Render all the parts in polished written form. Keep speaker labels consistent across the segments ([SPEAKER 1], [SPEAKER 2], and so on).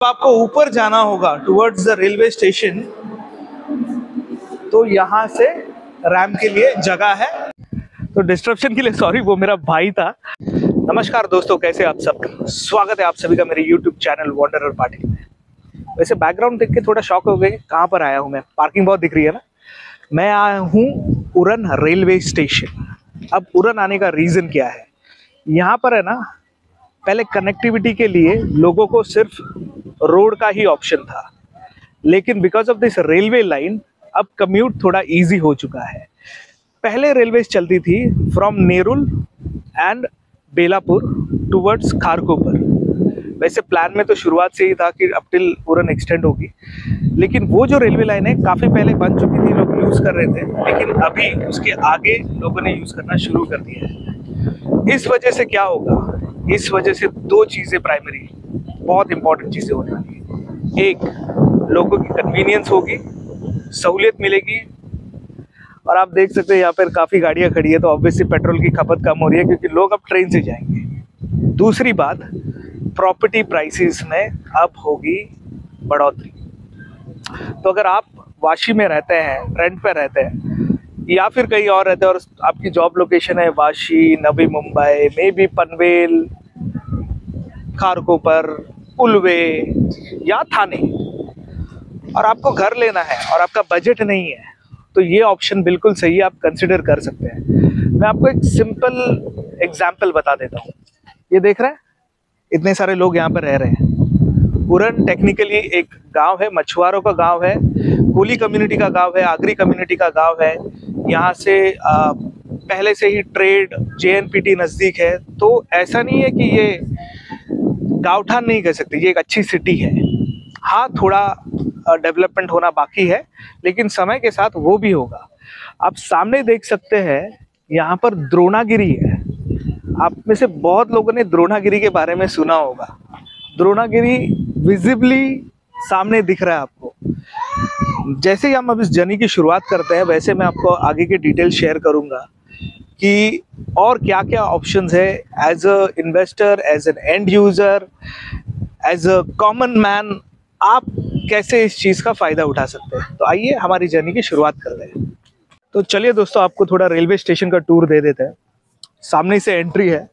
[SPEAKER 1] आपको ऊपर जाना होगा टुवर्ड्स द रेलवे स्टेशन, तो यहाँ से रैंप के लिए जगह है। तो डिस्ट्रप्शन के लिए सॉरी, वो मेरा भाई था। नमस्कार दोस्तों, कैसे आप सब? स्वागत है आप सभी का मेरे YouTube चैनल वॉन्डरर पार्टी में। वैसे बैकग्राउंड देख के थोड़ा शॉक हो गए, कहाँ पर आया हूँ मैं? पार्किंग बहुत दिख रही है ना। मैं आया हूँ उरन रेलवे स्टेशन। अब उरन आने का रीज़न क्या है? यहाँ पर है ना, पहले कनेक्टिविटी के लिए लोगों को सिर्फ रोड का ही ऑप्शन था, लेकिन because of this railway line अब कम्यूट थोड़ा इजी हो चुका है। पहले रेलवेज चलती थी from Nerul and Belapur towards Kharkopar. वैसे प्लान में तो शुरुआत से ही था कि अब टिल उरन एक्सटेंड होगी, लेकिन वो जो रेलवे लाइन है काफ़ी पहले बन चुकी थी, लोग यूज़ कर रहे थे, लेकिन अभी उसके आगे लोगों ने यूज़ करना शुरू कर दिया है। इस वजह से क्या होगा? इस वजह से दो चीज़ें प्राइमरी बहुत इंपॉर्टेंट चीज़ें होने वाली है। एक, लोगों की कन्वीनियंस होगी, सहूलियत मिलेगी, और आप देख सकते हैं यहाँ पर काफ़ी गाड़ियाँ खड़ी है, तो ऑब्वियसली पेट्रोल की खपत कम हो रही है क्योंकि लोग अब ट्रेन से जाएंगे। दूसरी बात, प्रॉपर्टी प्राइसेस में अब होगी बढ़ोतरी। तो अगर आप वाशी में रहते हैं, रेंट पे रहते हैं, या फिर कहीं और रहते हैं और आपकी जॉब लोकेशन है वाशी, नवी मुंबई, मे बी पनवेल, खारकोपर, उलवे या थाने, और आपको घर लेना है और आपका बजट नहीं है, तो ये ऑप्शन बिल्कुल सही है, आप कंसिडर कर सकते हैं। मैं आपको एक सिंपल एग्जाम्पल बता देता हूँ। ये देख रहे हैं, इतने सारे लोग यहाँ पर रह रहे हैं। उरन टेक्निकली एक गांव है, मछुआरों का गांव है, कोली कम्युनिटी का गांव है, आगरी कम्युनिटी का गांव है। यहाँ से पहले से ही ट्रेड, JNPT नज़दीक है, तो ऐसा नहीं है कि ये गाँवठान नहीं कह सकते, ये एक अच्छी सिटी है। हाँ, थोड़ा डेवलपमेंट होना बाकी है, लेकिन समय के साथ वो भी होगा। आप सामने देख सकते हैं, यहाँ पर द्रोणागिरी है। आप में से बहुत लोगों ने द्रोणागिरी के बारे में सुना होगा। द्रोणागिरी विजिबली सामने दिख रहा है आपको। जैसे ही हम अब इस जर्नी की शुरुआत करते हैं, वैसे मैं आपको आगे के डिटेल शेयर करूंगा कि और क्या क्या ऑप्शंस है as a investor, as an end user, as a common man, आप कैसे इस चीज़ का फ़ायदा उठा सकते हैं। तो आइए हमारी जर्नी की शुरुआत करते हैं। तो चलिए दोस्तों, आपको थोड़ा रेलवे स्टेशन का टूर दे देते हैं। सामने से एंट्री है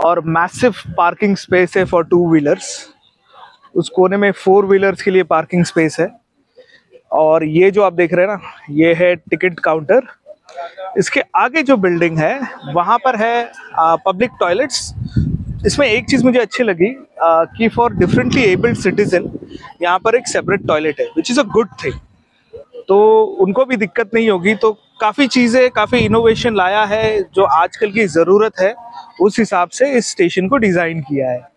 [SPEAKER 1] और मैसिव पार्किंग स्पेस है फॉर 2 व्हीलर्स। उस कोने में 4 व्हीलर्स के लिए पार्किंग स्पेस है। और ये जो आप देख रहे हैं ना, ये है टिकट काउंटर। इसके आगे जो बिल्डिंग है वहाँ पर है पब्लिक टॉयलेट्स। इसमें एक चीज़ मुझे अच्छी लगी कि फॉर डिफरेंटली एबल्ड सिटीजन यहाँ पर एक सेपरेट टॉयलेट है, which is a good thing. तो उनको भी दिक्कत नहीं होगी। तो काफ़ी चीज़ें, काफ़ी इनोवेशन लाया है जो आजकल की ज़रूरत है, उस हिसाब से इस स्टेशन को डिज़ाइन किया है।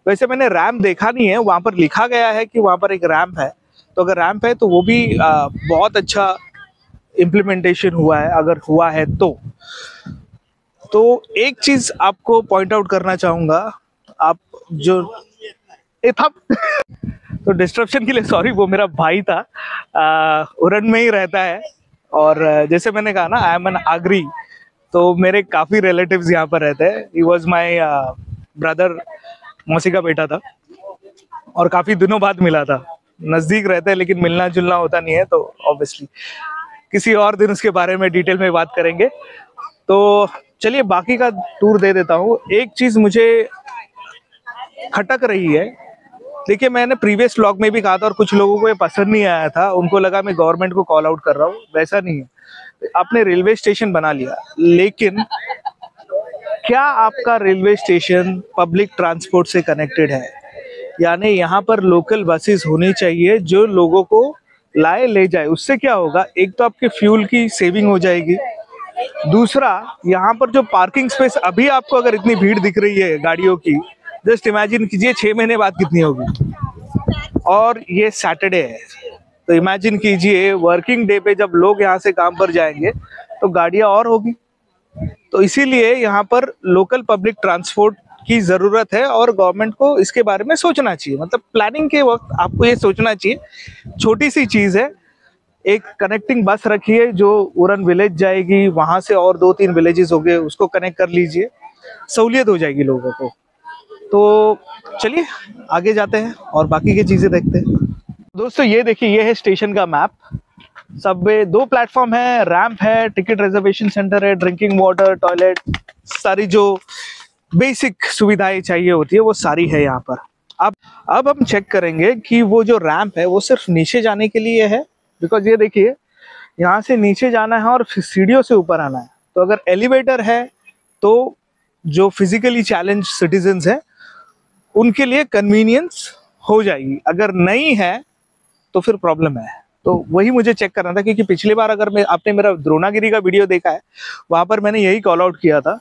[SPEAKER 1] वैसे मैंने रैम्प देखा नहीं है, वहाँ पर लिखा गया है कि वहाँ पर एक रैम्प है, तो अगर रैम्प है तो वो भी बहुत अच्छा इम्प्लीमेंटेशन हुआ है, अगर हुआ है तो एक चीज़ आपको पॉइंट आउट करना चाहूँगा। आप जो तो डिस्ट्रप्शन के लिए सॉरी, वो मेरा भाई था, उरन में ही रहता है। और जैसे मैंने कहा ना, आई एम एन आगरी, तो मेरे काफ़ी रिलेटिव्स यहाँ पर रहते हैं। ही वॉज माई ब्रदर, मौसी का बेटा था, और काफ़ी दिनों बाद मिला था। नज़दीक रहते हैं लेकिन मिलना जुलना होता नहीं है, तो ऑब्वियसली किसी और दिन उसके बारे में डिटेल में बात करेंगे। तो चलिए बाकी का टूर दे देता हूँ। एक चीज़ मुझे खटक रही है, देखिए मैंने प्रीवियस व्लॉग में भी कहा था और कुछ लोगों को ये पसंद नहीं आया था, उनको लगा मैं गवर्नमेंट को कॉल आउट कर रहा हूँ। वैसा नहीं है, आपने रेलवे स्टेशन बना लिया, लेकिन क्या आपका रेलवे स्टेशन पब्लिक ट्रांसपोर्ट से कनेक्टेड है? यानी यहाँ पर लोकल बसेस होनी चाहिए जो लोगों को लाए ले जाए। उससे क्या होगा, एक तो आपके फ्यूल की सेविंग हो जाएगी, दूसरा यहाँ पर जो पार्किंग स्पेस अभी आपको अगर इतनी भीड़ दिख रही है गाड़ियों की, जस्ट इमेजिन कीजिए 6 महीने बाद कितनी होगी। और ये सैटरडे है, तो इमेजिन कीजिए वर्किंग डे पे जब लोग यहाँ से काम पर जाएंगे तो गाड़ियाँ और होगी। तो इसीलिए यहाँ पर लोकल पब्लिक ट्रांसपोर्ट की ज़रूरत है और गवर्नमेंट को इसके बारे में सोचना चाहिए। मतलब प्लानिंग के वक्त आपको ये सोचना चाहिए। छोटी सी चीज़ है, एक कनेक्टिंग बस रखिए जो उरन विलेज जाएगी, वहाँ से और 2-3 विलेजेस हो गए उसको कनेक्ट कर लीजिए, सहूलियत हो जाएगी लोगों को। तो चलिए आगे जाते हैं और बाकी की चीजें देखते हैं। दोस्तों ये देखिए, ये है स्टेशन का मैप। सबवे 2 प्लेटफॉर्म है, रैंप है, टिकट रिजर्वेशन सेंटर है, ड्रिंकिंग वाटर, टॉयलेट, सारी जो बेसिक सुविधाएं चाहिए होती है वो सारी है यहाँ पर। अब हम चेक करेंगे कि वो जो रैंप है वो सिर्फ नीचे जाने के लिए है, बिकॉज ये देखिए यहाँ से नीचे जाना है और सीढ़ियों से ऊपर आना है। तो अगर एलिवेटर है तो जो फिजिकली चैलेंज सिटीजन्स हैं उनके लिए कन्वीनियंस हो जाएगी, अगर नहीं है तो फिर प्रॉब्लम है। तो वही मुझे चेक करना था, क्योंकि पिछली बार अगर आपने मेरा द्रोणागिरी का वीडियो देखा है वहाँ पर मैंने यही कॉल आउट किया था।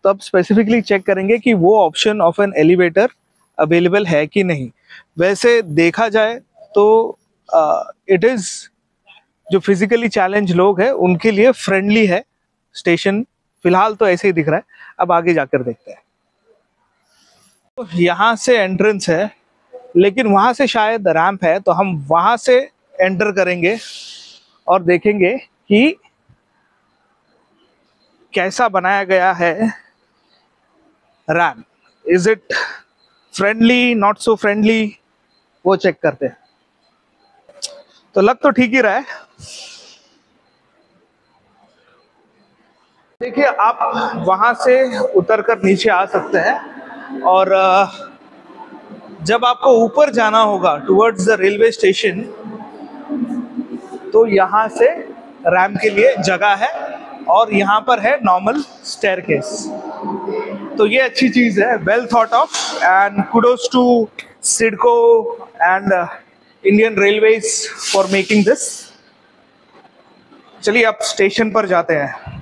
[SPEAKER 1] तो अब स्पेसिफिकली चेक करेंगे कि वो option of an elevator available है कि नहीं। वैसे देखा जाए तो इट इज़ जो फिजिकली चैलेंज लोग हैं उनके लिए फ्रेंडली है स्टेशन, फिलहाल तो ऐसे ही दिख रहा है। अब आगे जाकर देखते हैं। तो यहाँ से एंट्रेंस है, लेकिन वहाँ से शायद रैंप है, तो हम वहाँ से एंटर करेंगे और देखेंगे कि कैसा बनाया गया है ramp. Is it friendly, not so friendly, वो चेक करते हैं। तो लग तो ठीक ही रहा है। देखिए आप वहां से उतरकर नीचे आ सकते हैं, और जब आपको ऊपर जाना होगा टुवर्ड्स द रेलवे स्टेशन तो यहाँ से रैंप के लिए जगह है, और यहाँ पर है नॉर्मल स्टेयरकेस। तो ये अच्छी चीज है, well thought of, and kudos to CIDCO and Indian railways for making this. चलिए अब स्टेशन पर जाते हैं।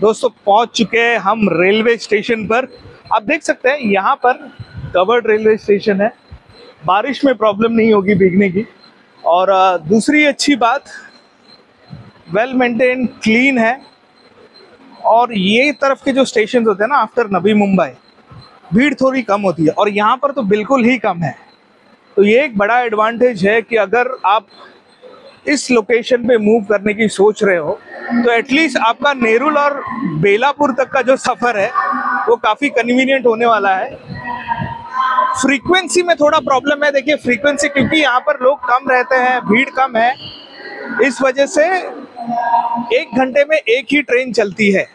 [SPEAKER 1] दोस्तों पहुंच चुके हैं हम रेलवे स्टेशन पर। आप देख सकते हैं यहाँ पर कवर्ड रेलवे स्टेशन है, बारिश में प्रॉब्लम नहीं होगी भीगने की। और दूसरी अच्छी बात, वेल मेंटेन, क्लीन है। और ये तरफ के जो स्टेशन होते हैं ना आफ्टर नवी मुंबई, भीड़ थोड़ी कम होती है, और यहाँ पर तो बिल्कुल ही कम है। तो ये एक बड़ा एडवांटेज है कि अगर आप इस लोकेशन पे मूव करने की सोच रहे हो तो एटलीस्ट आपका नेरुल और बेलापुर तक का जो सफ़र है वो काफ़ी कन्वीनियंट होने वाला है। फ्रीक्वेंसी में थोड़ा प्रॉब्लम है, देखिए फ्रीक्वेंसी, क्योंकि यहाँ पर लोग कम रहते हैं, भीड़ कम है, इस वजह से 1 घंटे में एक ही ट्रेन चलती है।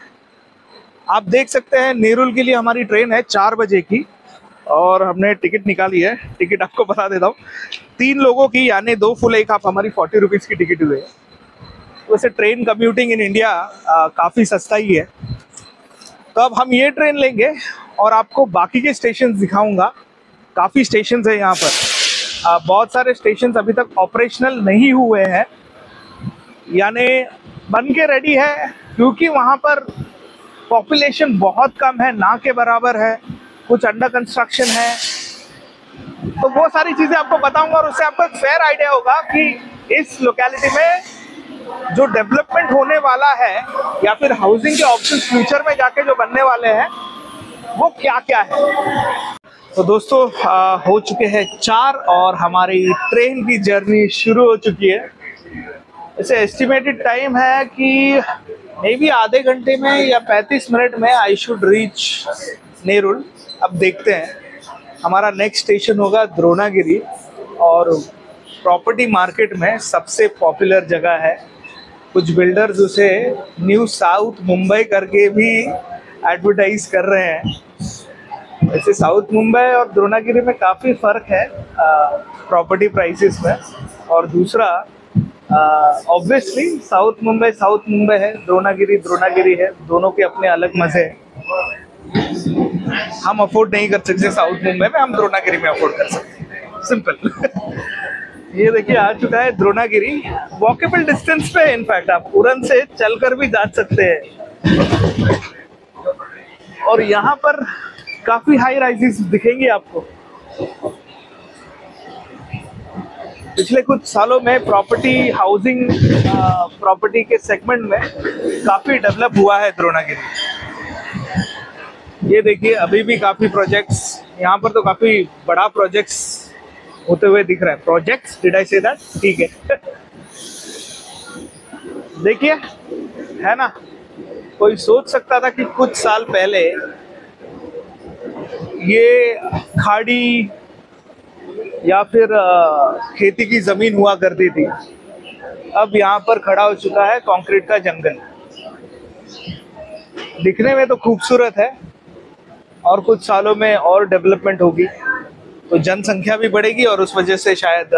[SPEAKER 1] आप देख सकते हैं नेरुल के लिए हमारी ट्रेन है 4 बजे की, और हमने टिकट निकाली है। टिकट आपको बता देता हूँ, 3 लोगों की यानी 2 फुल 1 हाफ हमारी 40 रुपीज़ की टिकट हुई है। वैसे ट्रेन कम्यूटिंग इन इंडिया काफ़ी सस्ता ही है। तो अब हम ये ट्रेन लेंगे और आपको बाकी के स्टेशन दिखाऊंगा। काफ़ी स्टेशन है यहाँ पर, बहुत सारे स्टेशन अभी तक ऑपरेशनल नहीं हुए हैं, यानी बन के रेडी है, क्योंकि वहाँ पर पॉपुलेशन बहुत कम है, ना के बराबर है, कुछ अंडर कंस्ट्रक्शन है। तो वो सारी चीज़ें आपको बताऊंगा, और उससे आपको एक फेयर आइडिया होगा कि इस लोकेलिटी में जो डेवलपमेंट होने वाला है या फिर हाउसिंग के ऑप्शंस फ्यूचर में जाके जो बनने वाले हैं वो क्या क्या है। तो दोस्तों हो चुके हैं 4 और हमारी ट्रेन की जर्नी शुरू हो चुकी है। इसे एस्टिमेटेड टाइम है कि मे बी आधे घंटे में या 35 मिनट में आई शुड रीच नेरुल। अब देखते हैं, हमारा नेक्स्ट स्टेशन होगा द्रोणागिरी, और प्रॉपर्टी मार्केट में सबसे पॉपुलर जगह है। कुछ बिल्डर्स उसे न्यू साउथ मुंबई करके भी एडवर्टाइज कर रहे हैं। वैसे साउथ मुंबई और द्रोणागिरी में काफ़ी फ़र्क है प्रॉपर्टी प्राइसेस में। और दूसरा ऑब्वियसली साउथ मुंबई है, द्रोणागिरी द्रोणागिरी है, दोनों के अपने अलग मज़े हैं। हम अफोर्ड नहीं कर सकते साउथ मुंबई में, हम द्रोणागिरी में अफोर्ड कर सकते हैं, सिंपल। ये देखिए आ चुका है द्रोणागिरी, वॉकेबल डिस्टेंस पे, इनफैक्ट आप उड़न से चलकर भी जा सकते हैं। और यहाँ पर काफी हाई राइजेस दिखेंगी आपको। पिछले कुछ सालों में प्रॉपर्टी हाउसिंग प्रॉपर्टी के सेगमेंट में काफी डेवलप हुआ है द्रोणागिरी। ये देखिए अभी भी काफी प्रोजेक्ट्स यहाँ पर, तो काफी बड़ा प्रोजेक्ट्स होते हुए दिख रहा है। Projects, did I say that? ठीक है। देखिए है ना, कोई सोच सकता था कि कुछ साल पहले ये खाड़ी या फिर खेती की ज़मीन हुआ करती थी, अब यहाँ पर खड़ा हो चुका है कंक्रीट का जंगल। दिखने में तो खूबसूरत है और कुछ सालों में और डेवलपमेंट होगी तो जनसंख्या भी बढ़ेगी और उस वजह से शायद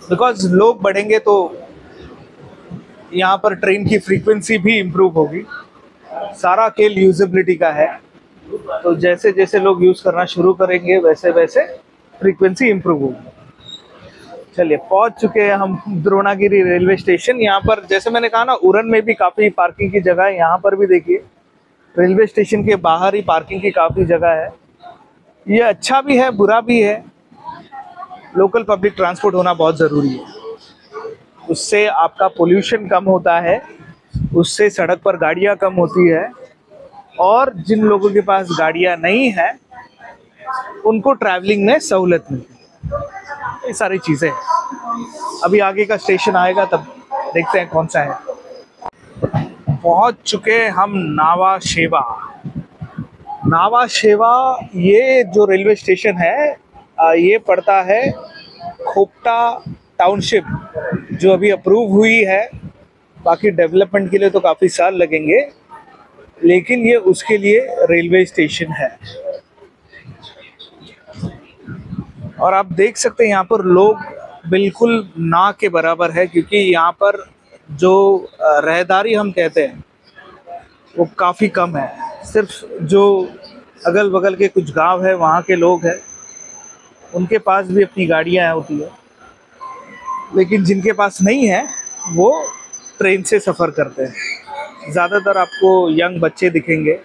[SPEAKER 1] बिकॉज लोग बढ़ेंगे तो यहाँ पर ट्रेन की फ्रीक्वेंसी भी इम्प्रूव होगी। सारा खेल यूजेबिलिटी का है, तो जैसे जैसे लोग यूज़ करना शुरू करेंगे वैसे वैसे फ्रीक्वेंसी इम्प्रूव होगी। चलिए पहुंच चुके हैं हम द्रोणागिरी रेलवे स्टेशन। यहाँ पर जैसे मैंने कहा ना, उरन में भी काफ़ी पार्किंग की जगह है, यहाँ पर भी देखिए रेलवे स्टेशन के बाहर ही पार्किंग की काफ़ी जगह है। ये अच्छा भी है बुरा भी है। लोकल पब्लिक ट्रांसपोर्ट होना बहुत ज़रूरी है, उससे आपका पोल्यूशन कम होता है, उससे सड़क पर गाड़ियाँ कम होती है और जिन लोगों के पास गाड़ियाँ नहीं हैं उनको ट्रैवलिंग में सहूलत मिलती है। ये सारी चीज़ें अभी आगे का स्टेशन आएगा तब देखते हैं कौन सा है। पहुंच चुके हम नावा शेवा। नावा शेवा ये जो रेलवे स्टेशन है ये पड़ता है खोपटा टाउनशिप, जो अभी अप्रूव हुई है। बाकी डेवलपमेंट के लिए तो काफ़ी साल लगेंगे, लेकिन ये उसके लिए रेलवे स्टेशन है। और आप देख सकते हैं यहाँ पर लोग बिल्कुल ना के बराबर है, क्योंकि यहाँ पर जो रहदारी हम कहते हैं वो काफ़ी कम है। सिर्फ जो अगल बगल के कुछ गांव है वहाँ के लोग हैं, उनके पास भी अपनी गाड़ियाँ होती है, लेकिन जिनके पास नहीं है वो ट्रेन से सफ़र करते हैं। ज़्यादातर आपको यंग बच्चे दिखेंगे।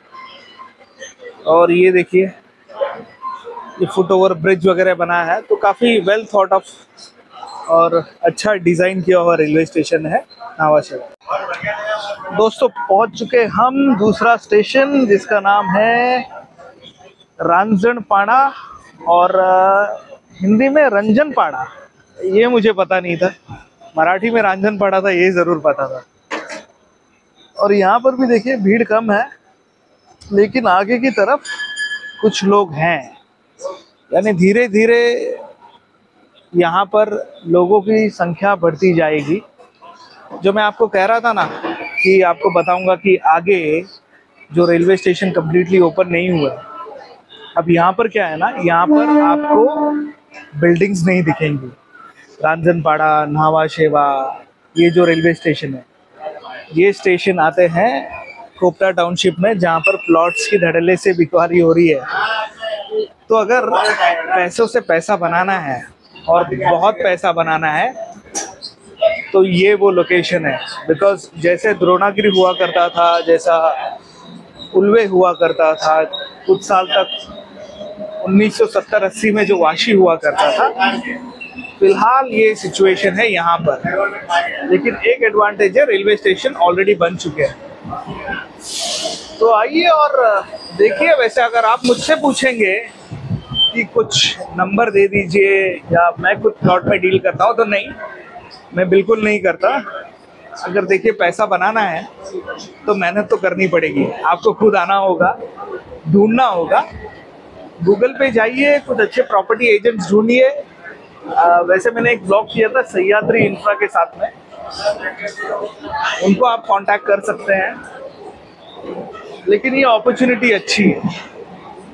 [SPEAKER 1] और ये देखिए ये फुट ओवर ब्रिज वगैरह बना है, तो काफ़ी वेल थॉट ऑफ और अच्छा डिज़ाइन किया हुआ रेलवे स्टेशन है नावा शेवा। दोस्तों पहुंच चुके हम दूसरा स्टेशन, जिसका नाम है रांजणपाड़ा और हिंदी में रंजनपाड़ा। ये मुझे पता नहीं था, मराठी में रांजणपाड़ा था, ये ज़रूर पता था। और यहाँ पर भी देखिए भीड़ कम है, लेकिन आगे की तरफ कुछ लोग हैं, यानी धीरे धीरे यहाँ पर लोगों की संख्या बढ़ती जाएगी। जो मैं आपको कह रहा था ना कि आपको बताऊंगा कि आगे जो रेलवे स्टेशन कम्प्लीटली ओपन नहीं हुआ है, अब यहाँ पर क्या है ना, यहाँ पर आपको बिल्डिंग्स नहीं दिखेंगी। रांजणपाड़ा, नावा शेवा, ये जो रेलवे स्टेशन है, ये स्टेशन आते हैं खोपटा टाउनशिप में, जहाँ पर प्लॉट्स की धड़ल्ले से बिकवारी हो रही है। तो अगर पैसों से पैसा बनाना है और बहुत पैसा बनाना है तो ये वो लोकेशन है। बिकॉज जैसे द्रोणागिरी हुआ करता था, जैसा उल्वे हुआ करता था कुछ साल तक, 1970-80 में जो वाशी हुआ करता था, फिलहाल ये सिचुएशन है यहाँ पर। लेकिन एक एडवांटेज है, रेलवे स्टेशन ऑलरेडी बन चुके हैं। तो आइए और देखिए। वैसे अगर आप मुझसे पूछेंगे कि कुछ नंबर दे दीजिए या मैं कुछ प्लॉट में डील करता हूँ, तो नहीं, मैं बिल्कुल नहीं करता। अगर देखिए पैसा बनाना है तो मेहनत तो करनी पड़ेगी, आपको खुद आना होगा, ढूंढना होगा। गूगल पे जाइए, कुछ अच्छे प्रॉपर्टी एजेंट्स ढूंढिए। वैसे मैंने एक ब्लॉग किया था सह्याद्री इंफ्रा के साथ में, उनको आप कांटेक्ट कर सकते हैं। लेकिन ये अपॉर्चुनिटी अच्छी है।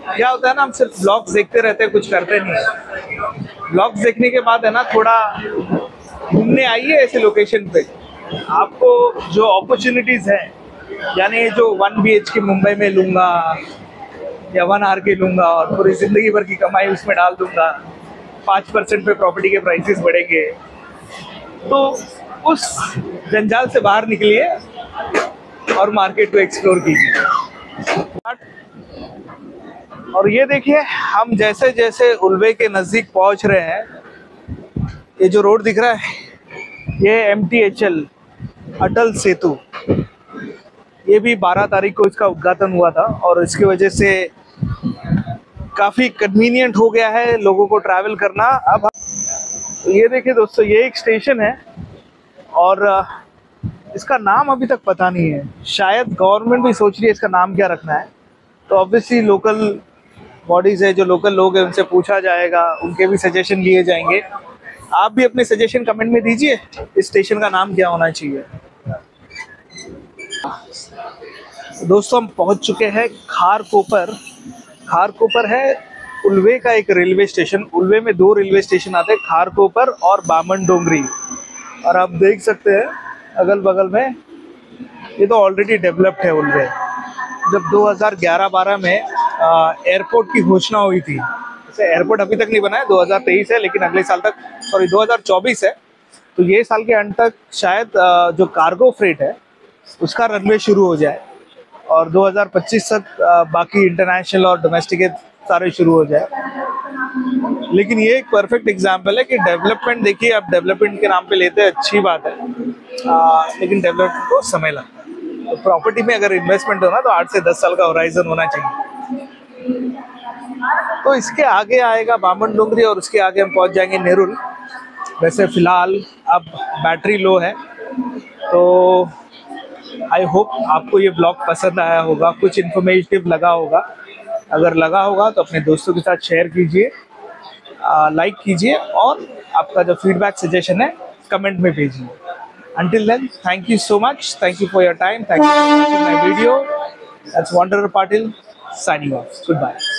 [SPEAKER 1] क्या होता है ना, हम सिर्फ ब्लॉग्स देखते रहते हैं, कुछ करते नहीं। ब्लॉग्स देखने के बाद है ना, थोड़ा घूमने आइए ऐसे लोकेशन पे। आपको जो अपॉर्चुनिटीज़ हैं, यानी जो 1 BHK मुंबई में लूँगा या 1 RK लूँगा और पूरी ज़िंदगी भर की कमाई उसमें डाल दूँगा, 5% पे प्रॉपर्टी के प्राइसेस बढ़ेंगे, तो उस जंजाल से बाहर निकलिए और मार्केट को एक्सप्लोर कीजिए। और ये देखिए, हम जैसे जैसे उल्वे के नज़दीक पहुंच रहे हैं, ये जो रोड दिख रहा है ये MTHL अटल सेतु, ये भी 12 तारीख को इसका उद्घाटन हुआ था और इसकी वजह से काफ़ी कन्वीनियंट हो गया है लोगों को ट्रैवल करना। अब ये देखिए दोस्तों, ये एक स्टेशन है और इसका नाम अभी तक पता नहीं है। शायद गवर्नमेंट भी सोच रही है इसका नाम क्या रखना है, तो ऑब्वियसली लोकल बॉडीज है, जो लोकल लोग हैं, उनसे पूछा जाएगा, उनके भी सजेशन लिए जाएंगे। आप भी अपने सजेशन कमेंट में दीजिए, इस स्टेशन का नाम क्या होना चाहिए। दोस्तों हम पहुंच चुके हैं खारकोपर। खारकोपर है उल्वे का एक रेलवे स्टेशन। उल्वे में 2 रेलवे स्टेशन आते हैं, खारकोपर और बामन डोंगरी। और आप देख सकते हैं अगल बगल में, ये तो ऑलरेडी डेवलप्ड है उल्वे। जब 2011-12 में एयरपोर्ट की घोषणा हुई थी, जैसे एयरपोर्ट अभी तक नहीं बना है, 2023 है, लेकिन अगले साल तक, सॉरी 2024 है, तो ये साल के अंत तक शायद जो कार्गो फ्रेट है उसका रनवे शुरू हो जाए और 2025 तक बाकी इंटरनेशनल और डोमेस्टिक सारे शुरू हो जाए। लेकिन ये एक परफेक्ट एग्जांपल है कि डेवलपमेंट, देखिए आप डेवलपमेंट के नाम पे लेते हैं, अच्छी बात है, लेकिन डेवलपमेंट को समय लगता है। तो प्रॉपर्टी में अगर इन्वेस्टमेंट होना तो 8 से 10 साल का होराइजन होना चाहिए। तो इसके आगे आएगा बामन डोंगरी और उसके आगे हम पहुंच जाएंगे नेरुल। वैसे फिलहाल अब बैटरी लो है, तो आई होप आपको ये ब्लॉग पसंद आया होगा, कुछ इन्फॉर्मेटिव लगा होगा। अगर लगा होगा तो अपने दोस्तों के साथ शेयर कीजिए, लाइक कीजिए और आपका जो फीडबैक सजेशन है कमेंट में भेजिए। Until then, thank you so much. Thank you for your time. Thank you for watching my video. That's Wanderer Patil signing off. Goodbye.